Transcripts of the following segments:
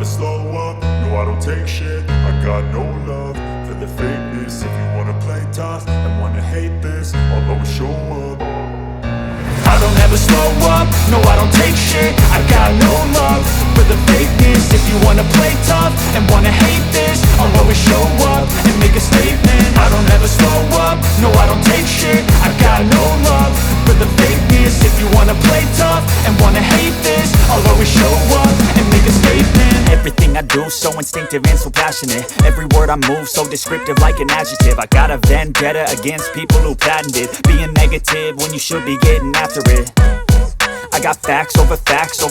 slow up, no I don't take shit. I got no love for the fakeness. If you wanna play tough and wanna hate this, I'll always show up. I don't ever slow up, no I don't take shit. I got no love for the fakeness. If you wanna play tough and wanna hate this, I'll always show up and make a statement. I don't ever slow up, no I don't take shit. I got no love for the fakeness. If you wanna play tough and wanna hate this, I'll always show up and make a statement. Everything I do so instinctive and so passionate. Every word I move so descriptive like an adjective. I got a vendetta against people who patented being negative when you should be getting after it. I got facts over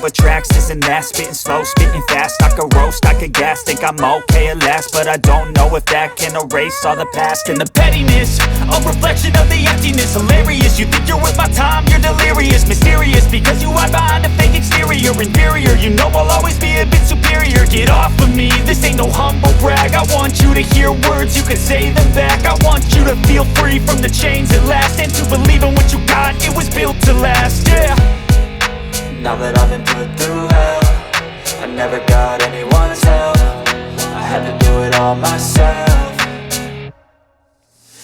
tracks, this and that. Spitting slow, spitting fast, I could roast, I could gas. Think I'm okay at last, but I don't know if that can erase all the past. And the pettiness, a reflection of the emptiness. Hilarious, you think you're worth my time, you're delirious. Mysterious, because you hide behind a fake exterior. Inferior, you know I'll always be a bit superior. Get off of me, this ain't no humble brag. I want you to hear words, you can say them back. I want you to feel free from the chains at last, and to believe in what you got, it was built to last, yeah. Now that I've been put through hell, I never got anyone's help. I had to do it all myself.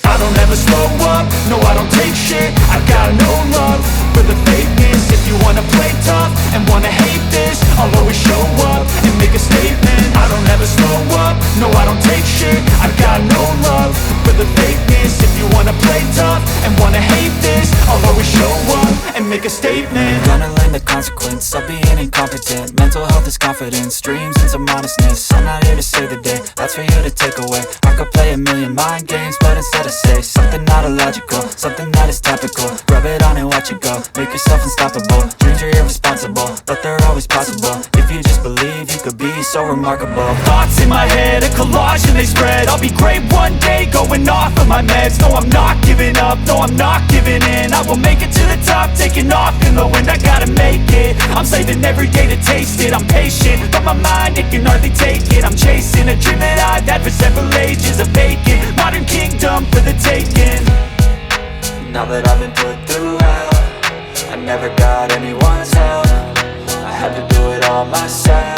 I don't ever slow up, no I don't take shit. I got no love for the fakeness. If you wanna play tough and wanna hate this, I'll always show up and make a statement. I don't ever slow up, no I don't take shit. I got no love for the fakeness. If you wanna play tough and wanna hate this, I'll always show up and make a statement. Gonna learn the consequence of being incompetent. Mental health is confidence, dreams and some honestness. I'm not here to save the day, that's for you to take away. I could play a million mind games, but instead I say something not illogical, something that is topical. Rub it on and watch it go, make yourself unstoppable. Dreams are irresponsible, but they're always possible. If you just believe, you could be so remarkable. Thoughts in my head, a collage and they spread. I'll be great one day, going off of my meds. No, I'm not giving up, no, I'm not giving in. I will make it to the top, taking off in the wind. I gotta make it, I'm saving every day to taste it. I'm patient, but my mind, it can hardly take it. I'm chasing a dream that I've had for several ages. A vacant, modern kingdom for the taking. Now that I've been put through hell, I never got anyone's help. I had to do it all myself.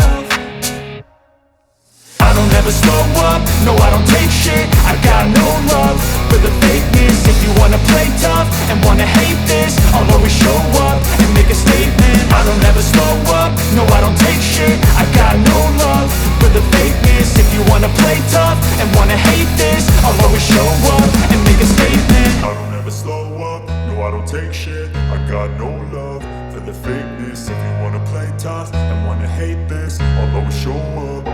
I don't ever slow up, no I don't take shit. I got no love for the fakeness. If you wanna play tough and wanna hate this, I'll always show up and make a statement. I don't ever slow up, no I don't take shit. I got no love for the fakeness. If you wanna play tough and wanna hate this, I'll always show up and make a statement. I don't ever slow up, no I don't take shit. I got no love for the fakeness. If you wanna play tough and wanna hate this, I'll always show up.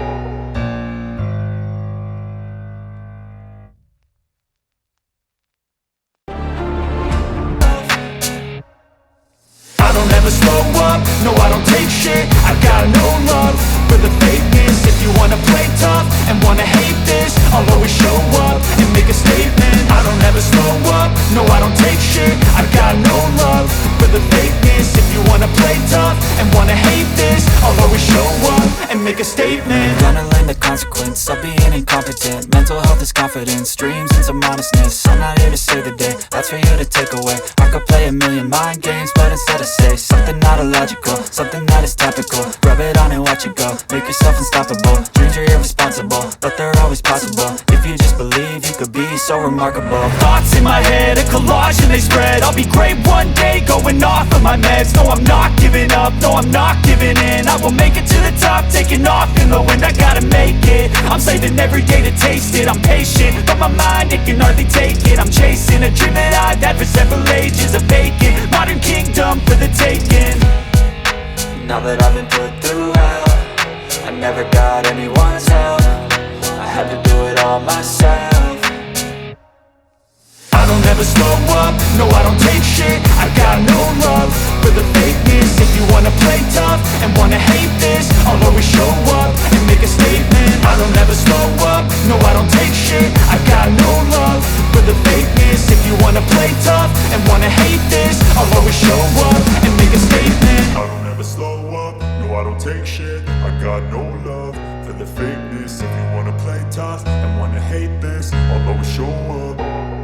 I don't ever slow up, no I don't take shit. I got no love for the fakeness. If you wanna play tough and wanna hate this, I'll always show up and make a statement. I don't ever slow up, no I don't take shit. I got no love for the fakeness. If you wanna play tough and wanna hate this, I'll always show up and make a statement. Gonna learn the consequence of being incompetent. Mental health is confidence, dreams and some honestness. I'm not here to save the day, that's for you to take away. I could play a million mind games, but instead I say something not illogical, something that is topical. Rub it on and watch it go, make yourself unstoppable. Dreams are irresponsible, but they're always possible. If you just believe, you could be so remarkable. Thoughts in my head, a collage and they spread. I'll be great one day, going off of my meds. No, I'm not giving up, no, I'm not giving in. I will make it to the top, taking off in the wind. I gotta make it, I'm saving every day to taste it. I'm patient, but my mind, it can hardly take it. I'm chasing a dream that I've had for several ages. A vacant, modern kingdom for the taking. Now that I've been put through hell, I never got anyone's help. I had to do it all myself. I don't ever slow up, no I don't take shit. I got no love for the fakeness. If you wanna play tough and wanna hate this, I'll always show up and make a statement. I don't ever slow up, no I don't take shit. I got no love for the fakeness. If you wanna play tough and wanna hate this, I'll always show up and make a statement. I don't ever slow up, no I don't take shit. I got no love for the fakeness. If you wanna play tough and wanna hate this, I'll always show up.